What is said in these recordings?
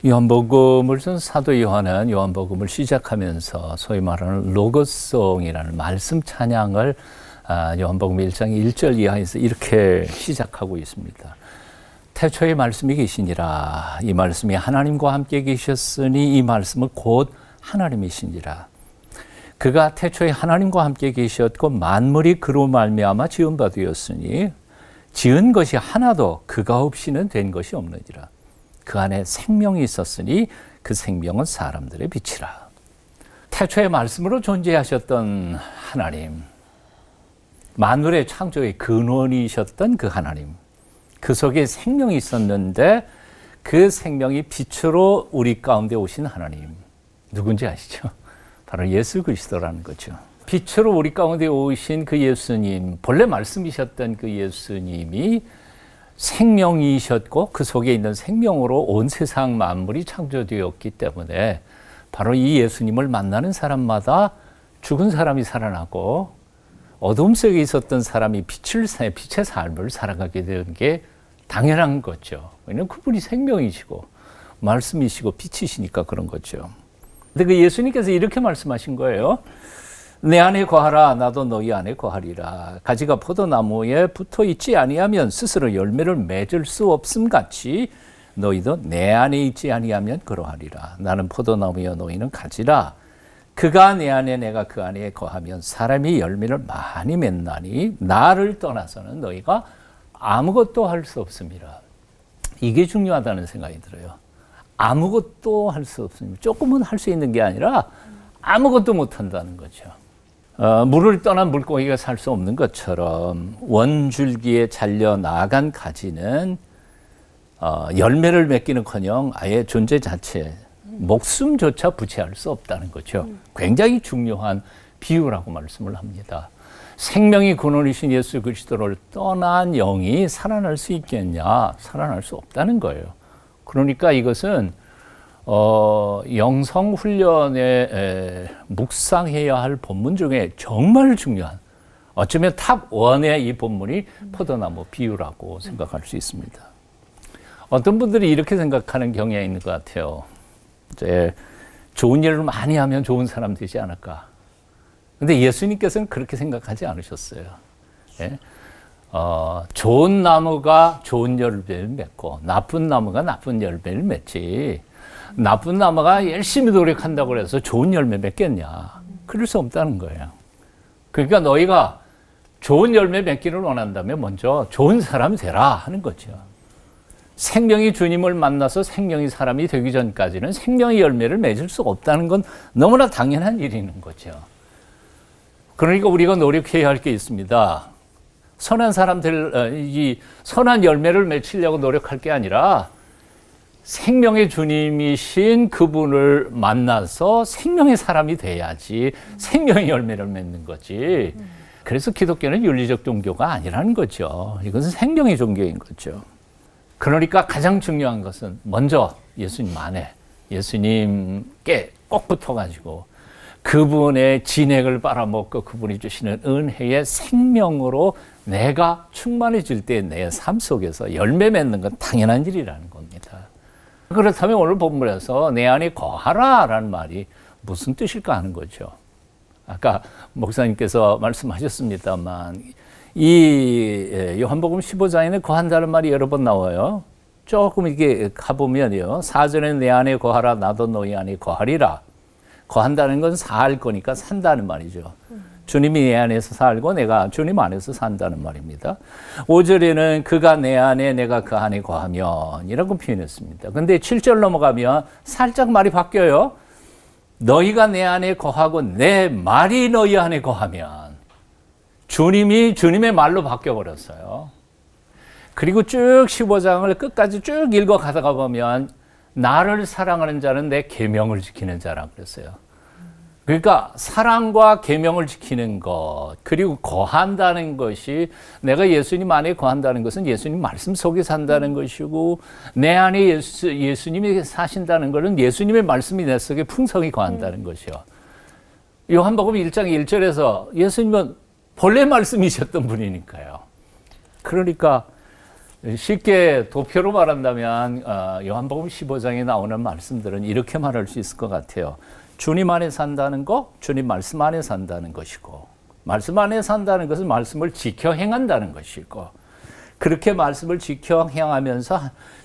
요한복음을 쓴 사도 요한은 요한복음을 시작하면서 소위 말하는 로고송이라는 말씀 찬양을 요한복음 1장 1절 이하에서 이렇게 시작하고 있습니다. 태초에 말씀이 계시니라. 이 말씀이 하나님과 함께 계셨으니 이 말씀은 곧 하나님이시니라. 그가 태초에 하나님과 함께 계셨고 만물이 그로 말미암아 지은 바 되었으니 지은 것이 하나도 그가 없이는 된 것이 없느니라. 그 안에 생명이 있었으니 그 생명은 사람들의 빛이라. 태초의 말씀으로 존재하셨던 하나님, 만물의 창조의 근원이셨던 그 하나님, 그 속에 생명이 있었는데 그 생명이 빛으로 우리 가운데 오신 하나님, 누군지 아시죠? 바로 예수 그리스도라는 거죠. 빛으로 우리 가운데 오신 그 예수님, 본래 말씀이셨던 그 예수님이 생명이셨고 그 속에 있는 생명으로 온 세상 만물이 창조되었기 때문에 바로 이 예수님을 만나는 사람마다 죽은 사람이 살아나고 어둠 속에 있었던 사람이 빛의 삶을 살아가게 되는 게 당연한 거죠. 왜냐하면 그분이 생명이시고 말씀이시고 빛이시니까 그런 거죠. 근데 그 예수님께서 이렇게 말씀하신 거예요. 내 안에 거하라 나도 너희 안에 거하리라. 가지가 포도나무에 붙어 있지 아니하면 스스로 열매를 맺을 수 없음 같이 너희도 내 안에 있지 아니하면 그러하리라. 나는 포도나무여 너희는 가지라. 그가 내 안에 내가 그 안에 거하면 사람이 열매를 많이 맺나니 나를 떠나서는 너희가 아무것도 할 수 없습니다. 이게 중요하다는 생각이 들어요. 아무것도 할 수 없습니다. 조금은 할 수 있는 게 아니라 아무것도 못한다는 거죠. 물을 떠난 물고기가 살 수 없는 것처럼 원줄기에 잘려 나간 가지는 열매를 맺기는커녕 아예 존재 자체, 목숨조차 부채할 수 없다는 거죠. 굉장히 중요한 비유라고 말씀을 합니다. 생명이 근원이신 예수 그리스도를 떠난 영이 살아날 수 있겠냐? 살아날 수 없다는 거예요. 그러니까 이것은 영성 훈련에 묵상해야 할 본문 중에 정말 중요한, 어쩌면 탑 1의 이 본문이 포도나무 비유라고 생각할 수 있습니다. 어떤 분들이 이렇게 생각하는 경향이 있는 것 같아요. 이제 좋은 일을 많이 하면 좋은 사람 되지 않을까. 근데 예수님께서는 그렇게 생각하지 않으셨어요. 예? 좋은 나무가 좋은 열매를 맺고 나쁜 나무가 나쁜 열매를 맺지, 나쁜 나무가 열심히 노력한다고 해서 좋은 열매 맺겠냐? 그럴 수 없다는 거예요. 그러니까 너희가 좋은 열매 맺기를 원한다면 먼저 좋은 사람이 되라 하는 거죠. 생명이 주님을 만나서 생명이 사람이 되기 전까지는 생명의 열매를 맺을 수 없다는 건 너무나 당연한 일인 거죠. 그러니까 우리가 노력해야 할 게 있습니다. 선한 사람들, 이 선한 열매를 맺으려고 노력할 게 아니라 생명의 주님이신 그분을 만나서 생명의 사람이 돼야지 생명의 열매를 맺는 거지. 그래서 기독교는 윤리적 종교가 아니라는 거죠. 이것은 생명의 종교인 거죠. 그러니까 가장 중요한 것은 먼저 예수님 안에, 예수님께 꼭 붙어가지고 그분의 진액을 빨아먹고 그분이 주시는 은혜의 생명으로 내가 충만해질 때 내 삶 속에서 열매 맺는 건 당연한 일이라는 겁니다. 그렇다면 오늘 본문에서 내 안에 거하라 라는 말이 무슨 뜻일까 하는 거죠. 아까 목사님께서 말씀하셨습니다만 이 요한복음 15장에는 거한다는 말이 여러 번 나와요. 조금 이게 가보면요. 4절에 내 안에 거하라 나도 너희 안에 거하리라. 거한다는 건 살 거니까 산다는 말이죠. 주님이 내 안에서 살고 내가 주님 안에서 산다는 말입니다. 5절에는 그가 내 안에 내가 그 안에 거하면 이라고 표현했습니다. 근데 7절 넘어가면 살짝 말이 바뀌어요. 너희가 내 안에 거하고 내 말이 너희 안에 거하면, 주님이 주님의 말로 바뀌어버렸어요. 그리고 쭉 15장을 끝까지 쭉 읽어가다가 보면 나를 사랑하는 자는 내 계명을 지키는 자라고 그랬어요. 그러니까 사랑과 계명을 지키는 것, 그리고 거한다는 것이, 내가 예수님 안에 거한다는 것은 예수님 말씀 속에 산다는 것이고, 내 안에 예수님이 사신다는 것은 예수님의 말씀이 내 속에 풍성히 거한다는 것이요. 요한복음 1장 1절에서 예수님은 본래 말씀이셨던 분이니까요. 그러니까 쉽게 도표로 말한다면 요한복음 15장에 나오는 말씀들은 이렇게 말할 수 있을 것 같아요. 주님 안에 산다는 거, 주님 말씀 안에 산다는 것이고, 말씀 안에 산다는 것은 말씀을 지켜 행한다는 것이고, 그렇게 말씀을 지켜 행하면서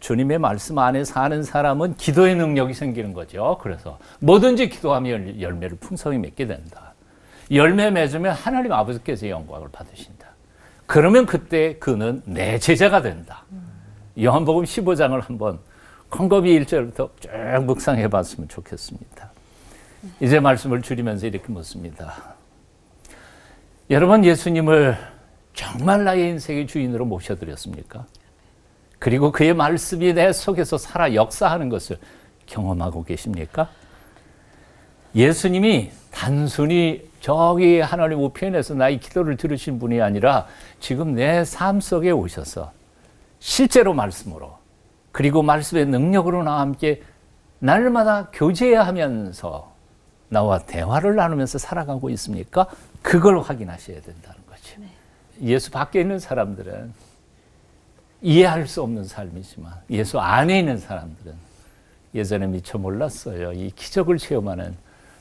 주님의 말씀 안에 사는 사람은 기도의 능력이 생기는 거죠. 그래서 뭐든지 기도하면 열매를 풍성히 맺게 된다. 열매 맺으면 하나님 아버지께서 영광을 받으신다. 그러면 그때 그는 내 제자가 된다. 요한복음 15장을 한번 컴컴이 1절부터 쭉 묵상해 봤으면 좋겠습니다. 이제 말씀을 줄이면서 이렇게 묻습니다. 여러분, 예수님을 정말 나의 인생의 주인으로 모셔드렸습니까? 그리고 그의 말씀이 내 속에서 살아 역사하는 것을 경험하고 계십니까? 예수님이 단순히 저기 하나님 우편에서 나의 기도를 들으신 분이 아니라 지금 내 삶 속에 오셔서 실제로 말씀으로, 그리고 말씀의 능력으로 나와 함께 날마다 교제하면서 나와 대화를 나누면서 살아가고 있습니까? 그걸 확인하셔야 된다는 거죠. 네. 예수 밖에 있는 사람들은 이해할 수 없는 삶이지만 예수 안에 있는 사람들은 예전에 미처 몰랐어요. 이 기적을 체험하는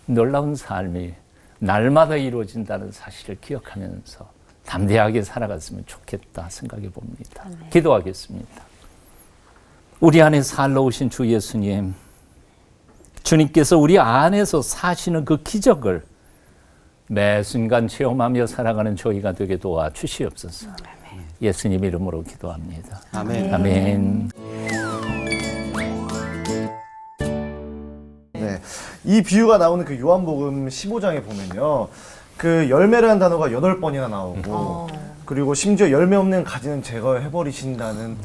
놀라운 삶이 날마다 이루어진다는 사실을 기억하면서 담대하게 살아갔으면 좋겠다 생각해 봅니다. 네. 기도하겠습니다. 우리 안에 살러 오신 주 예수님, 주님께서 우리 안에서 사시는 그 기적을 매 순간 체험하며 살아가는 저희가 되게 도와주시옵소서. 예수님 이름으로 기도합니다. 아멘. 아멘. 네, 이 비유가 나오는 그 요한복음 15장에 보면요, 그 열매라는 단어가 8번이나 나오고, 그리고 심지어 열매 없는 가지는 제거해버리신다는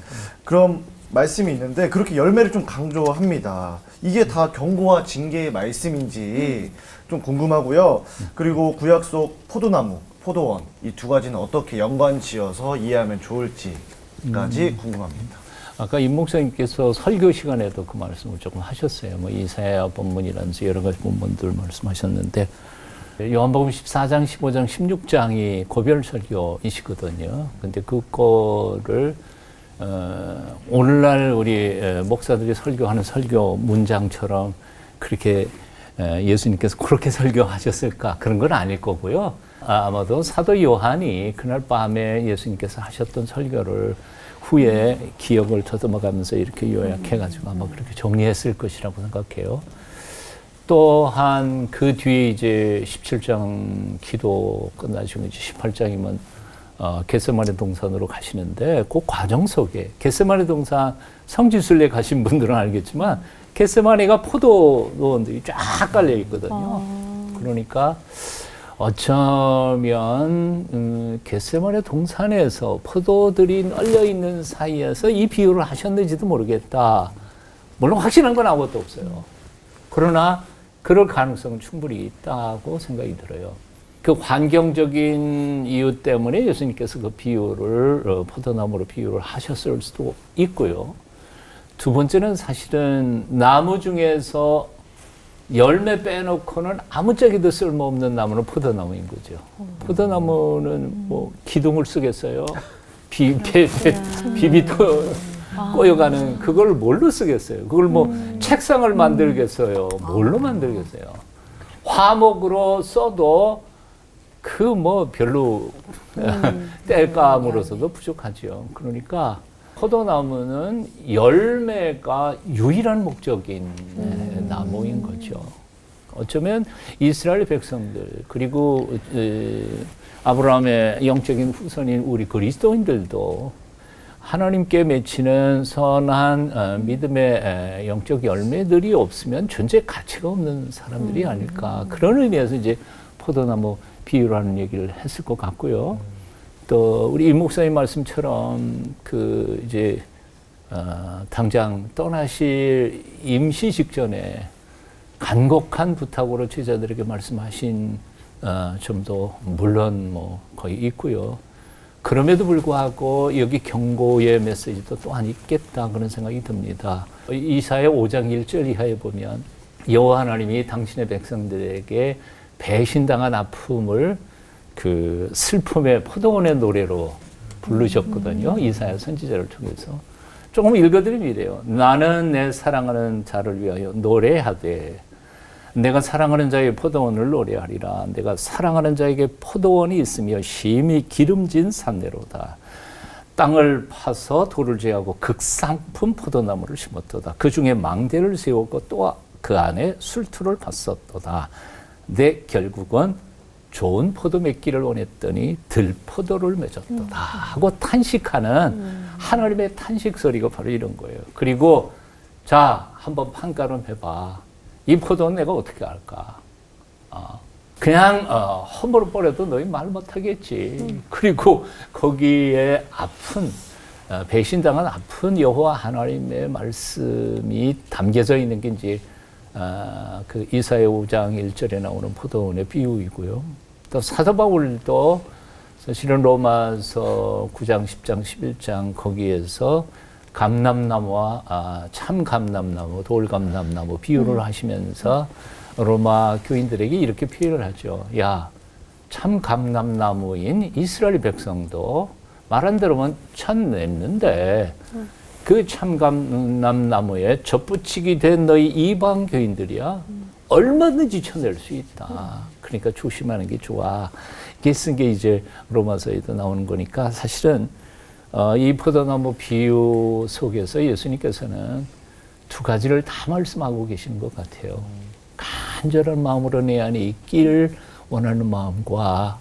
그런 말씀이 있는데, 그렇게 열매를 좀 강조합니다. 이게 다 경고와 징계의 말씀인지 좀 궁금하고요. 그리고 구약 속 포도나무, 포도원, 이 두 가지는 어떻게 연관지어서 이해하면 좋을지까지 궁금합니다. 아까 임 목사님께서 설교 시간에도 그 말씀을 조금 하셨어요. 뭐 이사야 본문이라든지 여러 가지 본문들 말씀하셨는데, 요한복음 14장, 15장, 16장이 고별 설교이시거든요. 근데 그거를 오늘날 우리 목사들이 설교하는 설교 문장처럼 그렇게 예수님께서 그렇게 설교하셨을까? 그런 건 아닐 거고요. 아마도 사도 요한이 그날 밤에 예수님께서 하셨던 설교를 후에 기억을 더듬어가면서 이렇게 요약해가지고 아마 그렇게 정리했을 것이라고 생각해요. 또한 그 뒤에 이제 17장 기도 끝나시고 이제 18장이면 겟세마네 동산으로 가시는데 그 과정 속에 겟세마네 동산 성지순례 가신 분들은 알겠지만 겟세마네가 포도원들이 쫙 깔려 있거든요. 그러니까 어쩌면 겟세마네 동산에서 포도들이 널려 있는 사이에서 이 비유를 하셨는지도 모르겠다. 물론 확신한 건 아무것도 없어요. 그러나 그럴 가능성은 충분히 있다고 생각이 들어요. 그 환경적인 이유 때문에 예수님께서 그 비유를 포도나무로 비유를 하셨을 수도 있고요. 두 번째는 사실은 나무 중에서 열매 빼놓고는 아무짝에도 쓸모없는 나무는 포도나무인 거죠. 포도나무는 뭐 기둥을 쓰겠어요. 비비도 꼬여가는 그걸 뭘로 쓰겠어요. 그걸 뭐 책상을 만들겠어요. 뭘로 만들겠어요. 화목으로 써도 그 뭐 별로 땔감으로서도 부족하죠. 그러니까 포도나무는 열매가 유일한 목적인 나무인 거죠. 어쩌면 이스라엘 백성들 그리고 아브라함의 영적인 후손인 우리 그리스도인들도 하나님께 맺히는 선한 믿음의 영적 열매들이 없으면 존재 가치가 없는 사람들이 아닐까. 그런 의미에서 이제 포도나무 비유라는 얘기를 했을 것 같고요. 또 우리 임 목사님 말씀처럼 그 이제 당장 떠나실 임시 직전에 간곡한 부탁으로 제자들에게 말씀하신 점도 물론 뭐 거의 있고요. 그럼에도 불구하고 여기 경고의 메시지도 또한 있겠다 그런 생각이 듭니다. 이사야 5장 1절 이하에 보면 여호와 하나님이 당신의 백성들에게 배신당한 아픔을 그 슬픔의 포도원의 노래로 부르셨거든요. 이사야 선지자를 통해서. 조금 읽어드리면 이래요. 나는 내 사랑하는 자를 위하여 노래하되 내가 사랑하는 자의 포도원을 노래하리라. 내가 사랑하는 자에게 포도원이 있으며 심히 기름진 산내로다. 땅을 파서 돌을 제하고 극상품 포도나무를 심었도다. 그 중에 망대를 세우고 또 그 안에 술투를 팠었도다. 내 결국은 좋은 포도 맺기를 원했더니 들포도를 맺었도다 하고 탄식하는 하나님의 탄식 소리가 바로 이런 거예요. 그리고 자, 한번 판가름 해봐. 이 포도는 내가 어떻게 할까? 그냥 허물어 버려도 너희 말 못하겠지. 그리고 거기에 아픈 배신당한 아픈 여호와 하나님의 말씀이 담겨져 있는 게 이제 그 이사야 5장 1절에 나오는 포도원의 비유이고요. 또 사도 바울도 사실은 로마서 9장, 10장, 11장 거기에서 감람나무와 참 감람나무, 돌감람나무 비유를 하시면서 로마 교인들에게 이렇게 표현을 하죠. 야, 참 감람나무인 이스라엘 백성도 말 안 들으면 쳐냈는데 그 참 감람나무에 젖붙이게 된 너희 이방 교인들이야 얼마든지 쳐낼 수 있다. 그러니까 조심하는 게 좋아. 이게 쓴 게 이제 로마서에도 나오는 거니까 사실은 이 포도나무 비유 속에서 예수님께서는 두 가지를 다 말씀하고 계시는 것 같아요. 간절한 마음으로 내 안에 있기를 원하는 마음과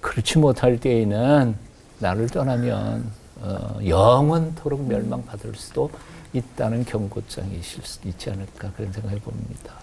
그렇지 못할 때에는 나를 떠나면 영원토록 멸망받을 수도 있다는 경고장이 있지 않을까 그런 생각해 봅니다.